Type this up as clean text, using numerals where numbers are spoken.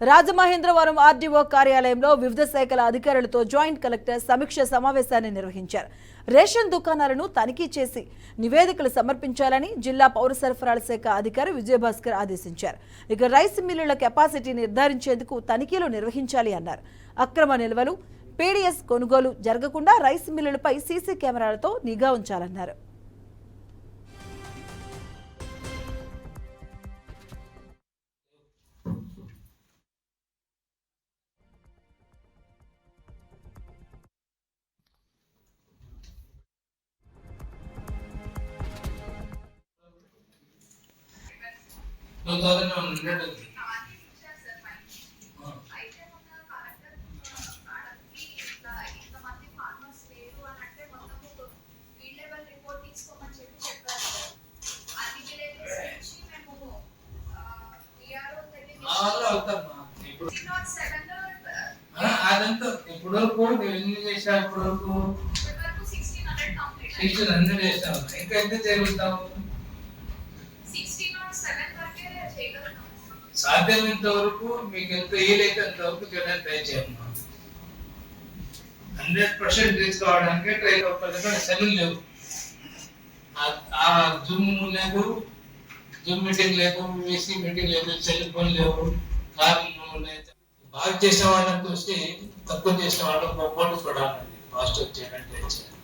Rajamahendravaram RDO కార్యాలయంలో వివిధ శాఖల అధికారులతో జాయింట్ కలెక్టర్ సమీక్ష సమావేశాన్ని నిర్వహించారు. రేషన్ దుకాణాలను తనిఖీ చేసి నివేదికలు సమర్పించాలని జిల్లా పౌర సరఫరాల శాఖ అధికారి విజయభాస్కర్ ఆదేశించారు. ఇక రైస్ మిల్లుల కెపాసిటీ నిర్ధారించేందుకు తనిఖీలు నిర్వహించాలి అన్నారు. అక్రమ నిల్వలు, పీడీఎస్ కొనుగోలు జరగకుండా రైస్ మిల్లులపై సీసీ కెమెరాలతో నిఘా ఉంచాలన్నారు. అదంతా ఇప్పుడు వరకు ఎన్ని చేసావు? ఇప్పుడు వరకు 1600 చేసావు. ఇంకా ఎంత చేయగలుగుతావు? సాధ్యమైనంత వరకు మీకు ఎంత ఏదైతే అంతవరకు చేయడానికి ట్రై చేయమ్మా. 100% రీచ్ కావడానికి ట్రై అవ్వకపోతే సెలవులు లేవు, ఆ జూమ్ లేదు, జూమ్ మీటింగ్ లేదు, వీసీ మీటింగ్ లేదు, సెల్ ఫోన్ లేవు, కార్లు లేదు. బాగా చేసిన వాళ్ళని చూసి తక్కువ చేసిన వాళ్ళకి పోటీ కూడా పాజిటివ్ చేయడానికి ట్రై చేయాలి.